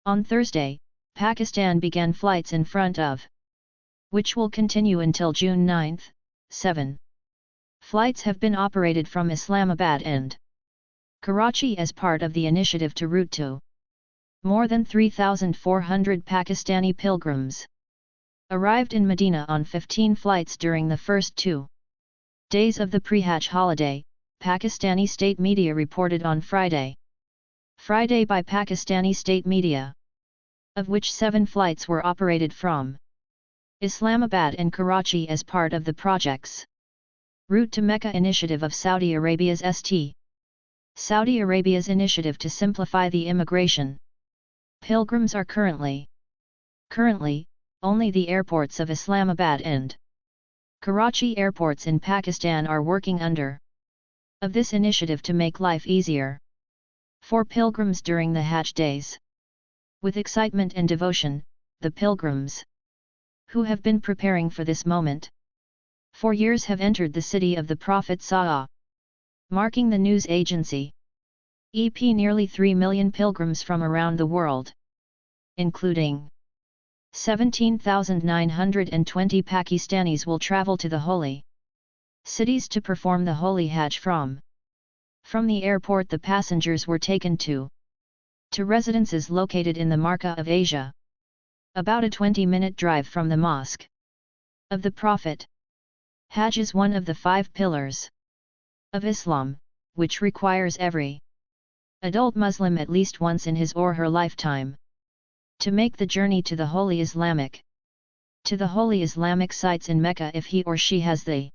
On Thursday, Pakistan began flights in front of, which will continue until June 9. 7 flights have been operated from Islamabad and Karachi as part of the initiative to route to. More than 3,400 Pakistani pilgrims arrived in Medina on 15 flights during the first 2 days of the pre-Hajj holiday, Pakistani state media reported on Friday by Pakistani state media, of which 7 flights were operated from Islamabad and Karachi as part of the project's Route to Mecca initiative of Saudi Arabia's Saudi Arabia's initiative to simplify the immigration. Pilgrims are currently, only the airports of Islamabad and Karachi airports in Pakistan are working under of this initiative to make life easier for pilgrims during the Hajj days. With excitement and devotion, the pilgrims, who have been preparing for this moment for years, have entered the city of the Prophet Sa'a, marking the news agency EP nearly 3 million pilgrims from around the world, including 17,920 Pakistanis will travel to the holy cities to perform the Holy Hajj from the airport. The passengers were taken to residences located in the Mecca of Asia, about a 20-minute drive from the Mosque of the Prophet. Hajj is one of the 5 pillars of Islam, which requires every adult Muslim at least once in his or her lifetime to make the journey to the holy Islamic sites in Mecca if he or she has the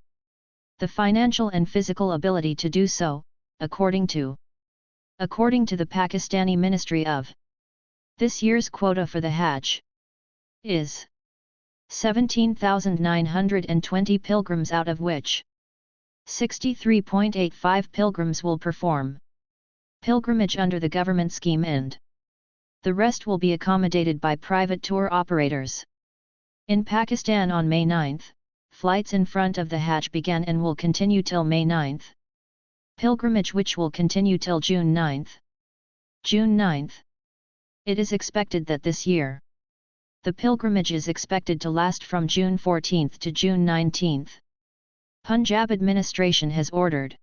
financial and physical ability to do so, according to the Pakistani Ministry of. This year's quota for the Hajj is 17,920 pilgrims, out of which 63.85 pilgrims will perform pilgrimage under the government scheme, and the rest will be accommodated by private tour operators. In Pakistan on May 9, flights in front of the Hajj began and will continue till May 9. Pilgrimage which will continue till June 9. It is expected that this year the pilgrimage is expected to last from June 14 to June 19. Punjab administration has ordered.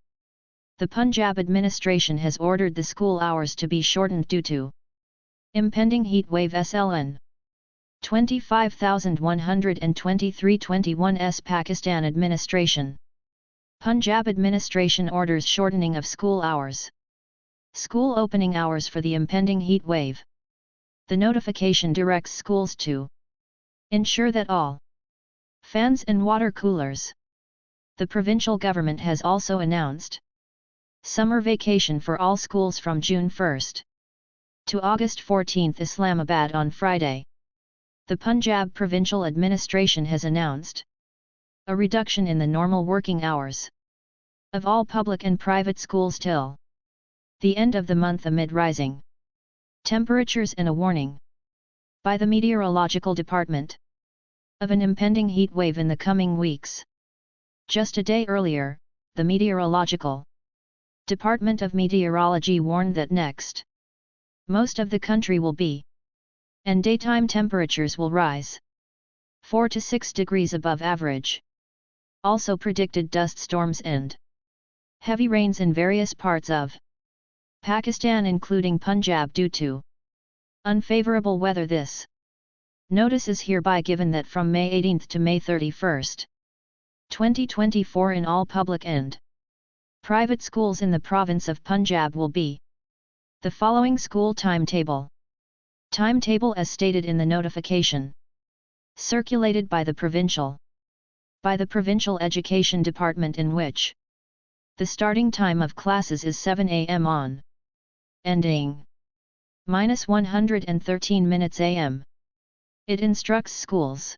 The Punjab administration has ordered the school hours to be shortened due to impending heat wave SLN 25,123-21 Pakistan administration. Punjab administration orders shortening of school hours. School opening hours for the impending heat wave. The notification directs schools to ensure that all fans and water coolers. The provincial government has also announced summer vacation for all schools from June 1 to August 14. Islamabad on Friday. The Punjab Provincial Administration has announced a reduction in the normal working hours of all public and private schools till the end of the month amid rising temperatures and a warning by the Meteorological Department of an impending heat wave in the coming weeks. Just a day earlier, the Meteorological Department of Meteorology warned that next most of the country will be and daytime temperatures will rise 4 to 6 degrees above average. Also predicted dust storms and heavy rains in various parts of Pakistan including Punjab due to unfavorable weather. This notice is hereby given that from May 18 to May 31, 2024 in all public and private schools in the province of Punjab will be the following school timetable. Timetable as stated in the notification circulated by the Provincial Education Department, in which the starting time of classes is 7 am on ending -113 minutes am. It instructs schools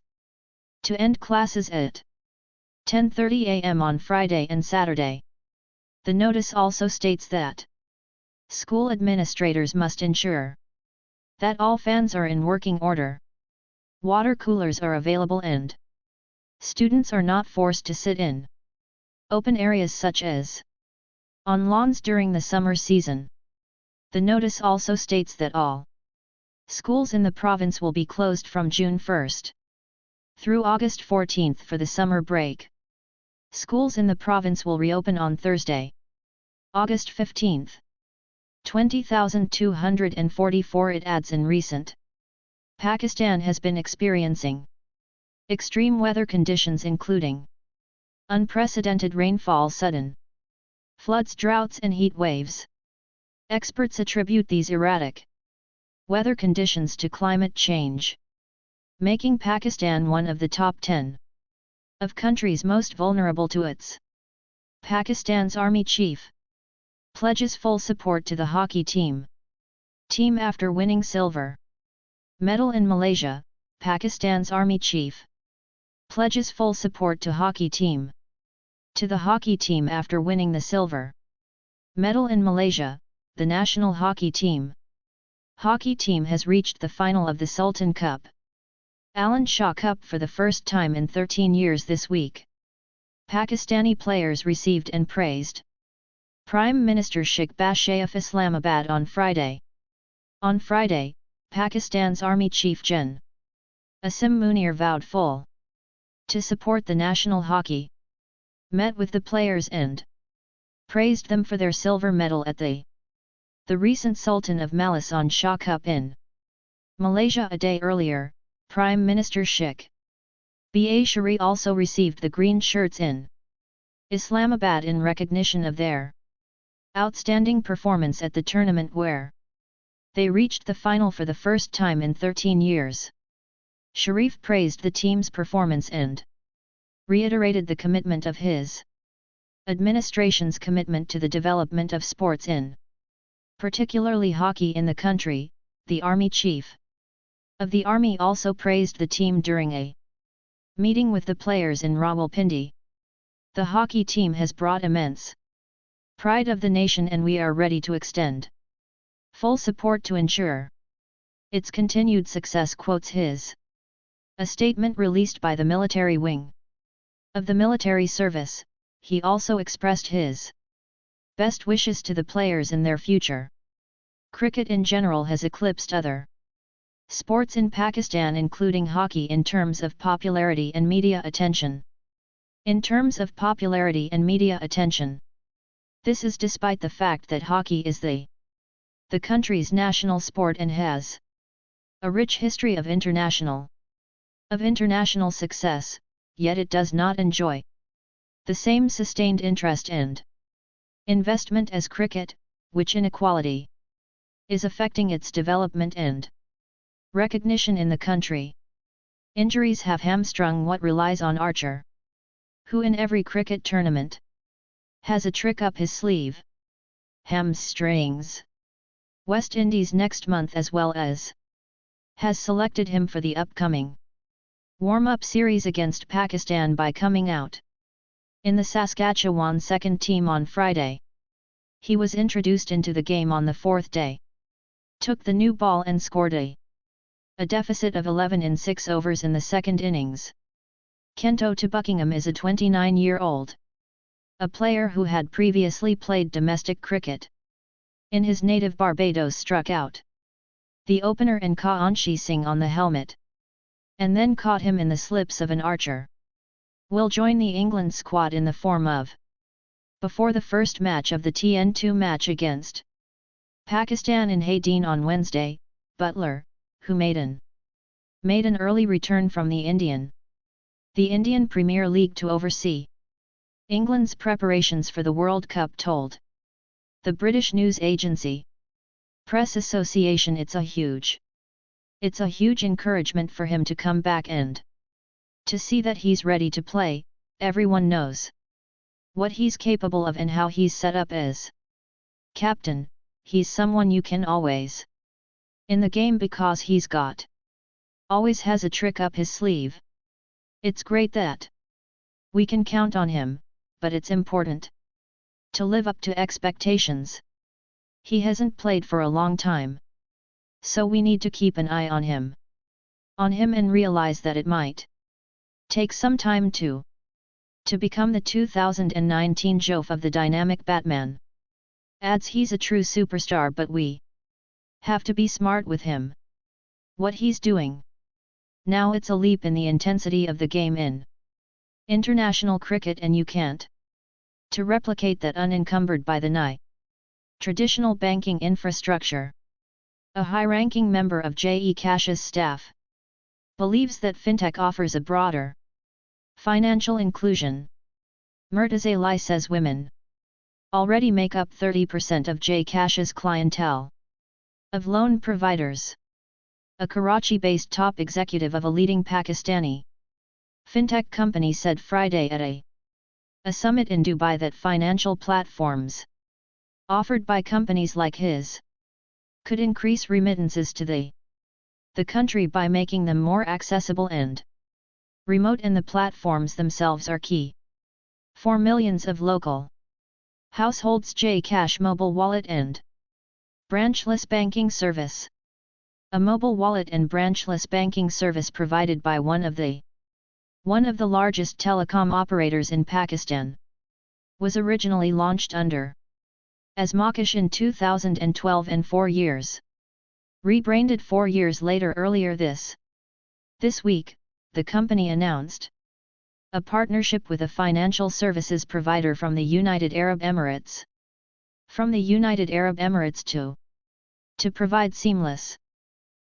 to end classes at 10:30 am on Friday and Saturday. The notice also states that school administrators must ensure that all fans are in working order, water coolers are available, and students are not forced to sit in open areas such as on lawns during the summer season. The notice also states that all Schools in the province will be closed from June 1 through August 14 for the summer break. Schools in the province will reopen on Thursday, August 15. 20,244. It adds in recent. Pakistan has been experiencing extreme weather conditions including unprecedented rainfall, sudden floods, droughts and heat waves. Experts attribute these erratic weather conditions to climate change, making Pakistan one of the top 10 of countries most vulnerable to it. Pakistan's Army Chief pledges full support to the hockey team after winning silver medal in Malaysia. Pakistan's Army Chief pledges full support to the hockey team after winning the silver medal in Malaysia. The national hockey team has reached the final of the Sultan Cup, Alan Shah Cup, for the first time in 13 years this week. Pakistani players received and praised Prime Minister Shehbaz Sharif of Islamabad on Friday. On Friday, Pakistan's Army Chief Gen. Asim Munir vowed full to support the national hockey, met with the players and praised them for their silver medal at the recent Sultan of Malasan Shah Cup in Malaysia a day earlier. Prime Minister Shehbaz Sharif also received the green shirts in Islamabad in recognition of their outstanding performance at the tournament, where they reached the final for the first time in 13 years. Sharif praised the team's performance and reiterated the commitment of his administration's commitment to the development of sports in particularly hockey in the country. The Army Chief of the Army also praised the team during a meeting with the players in Rawalpindi. The hockey team has brought immense pride of the nation and we are ready to extend full support to ensure its continued success, quotes his. A statement released by the military wing of the military service. He also expressed his best wishes to the players in their future. Cricket in general has eclipsed other sports in Pakistan, including hockey, in terms of popularity and media attention. This is despite the fact that hockey is the country's national sport and has a rich history of international success, yet it does not enjoy the same sustained interest and investment as cricket, which inequality is affecting its development and recognition in the country. Injuries have hamstrung what relies on Archer, who in every cricket tournament has a trick up his sleeve. Hamstrings. West Indies next month, as well as has selected him for the upcoming warm-up series against Pakistan by coming out in the Saskatchewan second team on Friday. He was introduced into the game on the fourth day, took the new ball and scored a deficit of 11 in 6 overs in the second innings. Kento to Buckingham is a 29-year-old, a player who had previously played domestic cricket in his native Barbados, struck out the opener and Kaanshi Singh on the helmet, and then caught him in the slips of an Archer. Will join the England squad in the form of before the first match of the TN2 match against Pakistan in Hayden on Wednesday. Butler, who made an early return from the Indian Premier League to oversee England's preparations for the World Cup, told the British news agency Press Association it's a huge encouragement for him to come back and to see that he's ready to play. Everyone knows what he's capable of and how he's set up as captain. He's someone you can always in the game because he's always has a trick up his sleeve. It's great that we can count on him, but it's important to live up to expectations. He hasn't played for a long time, so we need to keep an eye on him and realize that it might take some time to become the 2019 Joff of the dynamic Batman. Adds he's a true superstar, but we have to be smart with him. What he's doing. Now it's a leap in the intensity of the game in international cricket, and you can't to replicate that unencumbered by the traditional banking infrastructure. A high-ranking member of J.E. Cash's staff believes that fintech offers a broader financial inclusion. Murtaza Ali says women already make up 30% of J. Cash's clientele of loan providers. A Karachi-based top executive of a leading Pakistani fintech company said Friday at a summit in Dubai that financial platforms offered by companies like his could increase remittances to the country by making them more accessible and remote, and the platforms themselves are key for millions of local households. J Cash mobile wallet and branchless banking service. A mobile wallet and branchless banking service provided by one of the largest telecom operators in Pakistan was originally launched under as Makash in 2012 and 4 years. Rebranded 4 years later earlier this week, the company announced a partnership with a financial services provider from the United Arab Emirates. To provide seamless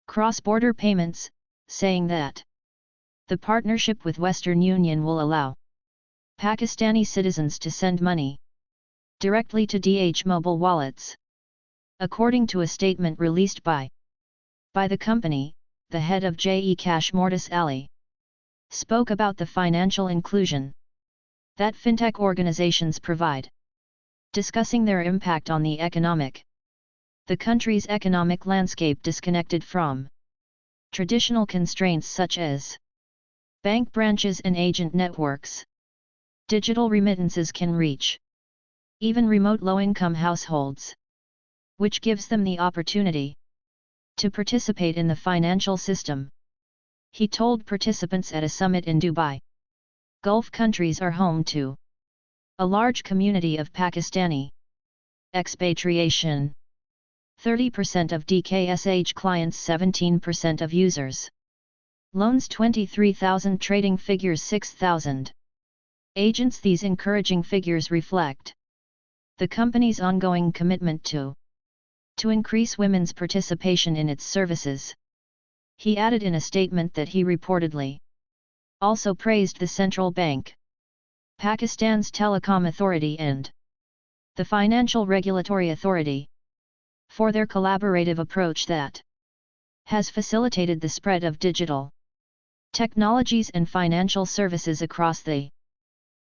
cross-border payments, saying that the partnership with Western Union will allow Pakistani citizens to send money directly to DH mobile wallets. According to a statement released by the company, the head of J.E. Cash Murtaza Ali spoke about the financial inclusion that fintech organizations provide, discussing their impact on the country's economic landscape disconnected from traditional constraints such as bank branches and agent networks. Digital remittances can reach even remote low-income households, which gives them the opportunity to participate in the financial system. He told participants at a summit in Dubai. Gulf countries are home to a large community of Pakistani expatriation. 30% of DKSH clients, 17% of users. Loans 23,000, trading figures 6,000. Agents. These encouraging figures reflect the company's ongoing commitment to increase women's participation in its services. He added in a statement that he reportedly also praised the Central Bank, Pakistan's Telecom Authority and the Financial Regulatory Authority for their collaborative approach that has facilitated the spread of digital technologies and financial services across the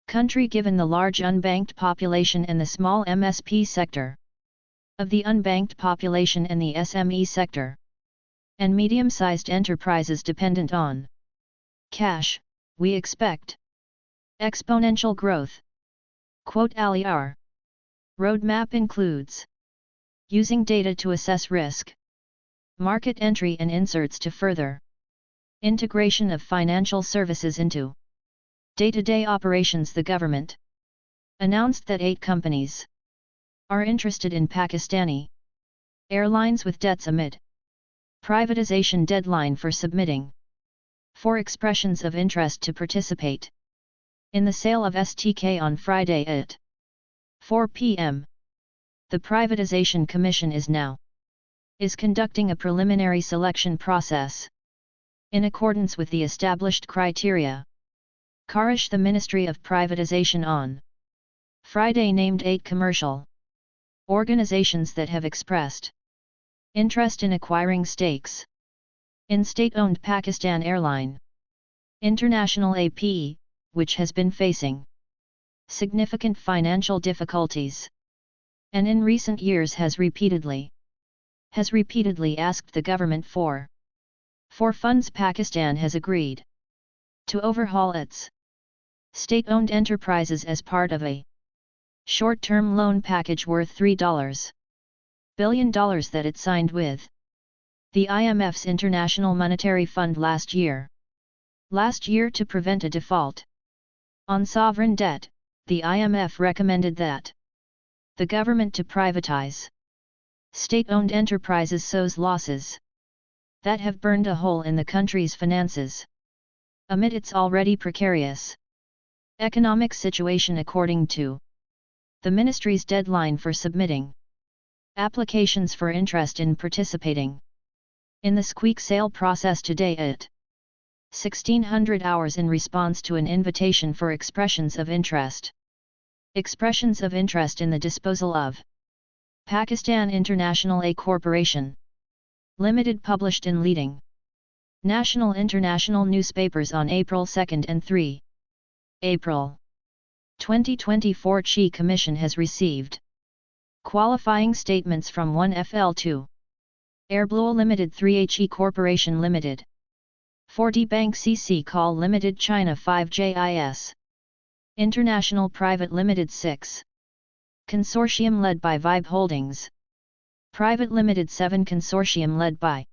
country, given the large unbanked population and the small MSP sector of the unbanked population and the SME sector and medium-sized enterprises dependent on cash. We expect exponential growth. Quote, Ali, our roadmap includes using data to assess risk, market entry and inserts to further integration of financial services into day-to-day operations. The government announced that 8 companies are interested in Pakistani airlines with debts amid privatization deadline for submitting 4 expressions of interest to participate in the sale of STK on Friday at 4 p.m. The Privatization Commission is conducting a preliminary selection process in accordance with the established criteria. Karish, the Ministry of Privatization, on Friday named 8 commercial organizations that have expressed interest in acquiring stakes in state-owned Pakistan Airline International APE, which has been facing significant financial difficulties, and in recent years has repeatedly asked the government for funds. Pakistan has agreed to overhaul its state-owned enterprises as part of a short-term loan package worth $3 billion that it signed with the IMF's International Monetary Fund last year to prevent a default on sovereign debt. The IMF recommended that the government to privatize state-owned enterprises so's losses. that have burned a hole in the country's finances. Amid its already precarious economic situation, according to the ministry's deadline for submitting applications for interest in participating in the squeak sale process today at 1600 hours in response to an invitation for expressions of interest. Expressions of interest in the disposal of Pakistan International A Corporation Limited, published in leading national international newspapers on April 2 and 3 April 2024. Chi Commission has received qualifying statements from 1FL2 Airblue Limited, 3HE Corporation Limited, 4D Bank CC Call Limited, China 5JIS International Private Limited, 6 Consortium led by Vibe Holdings Private Limited, 7 Consortium led by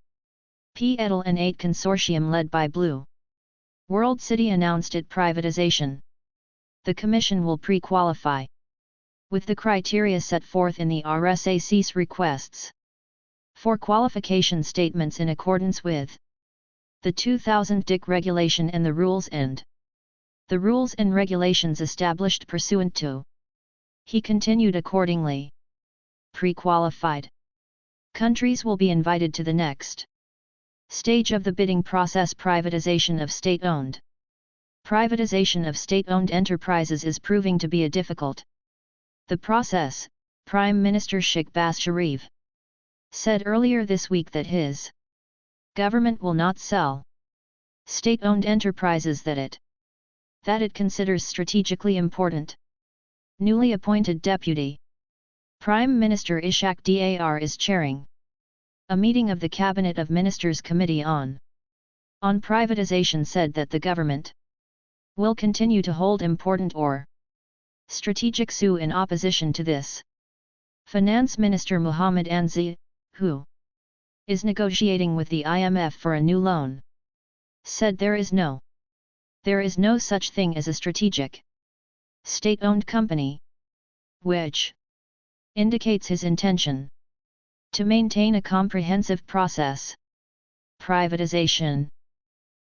P. Edel and 8 Consortium led by Blue World City announced its privatization. The Commission will pre-qualify with the criteria set forth in the RSAC's requests for qualification statements in accordance with the 2000 DIC regulation and the rules and regulations established pursuant to. He continued, accordingly, pre-qualified countries will be invited to the next stage of the bidding process. Privatization of state-owned. Privatization of state-owned enterprises is proving to be a difficult the process, Prime Minister Shehbaz Sharif said earlier this week that his government will not sell state-owned enterprises that it considers strategically important. Newly appointed Deputy Prime Minister Ishaq Dar is chairing a meeting of the Cabinet of Ministers Committee on Privatization, said that the government will continue to hold important or strategic SU in opposition to this. Finance Minister Muhammad Anzi, who is negotiating with the IMF for a new loan, said there is no such thing as a strategic state-owned company, which indicates his intention to maintain a comprehensive process. Privatization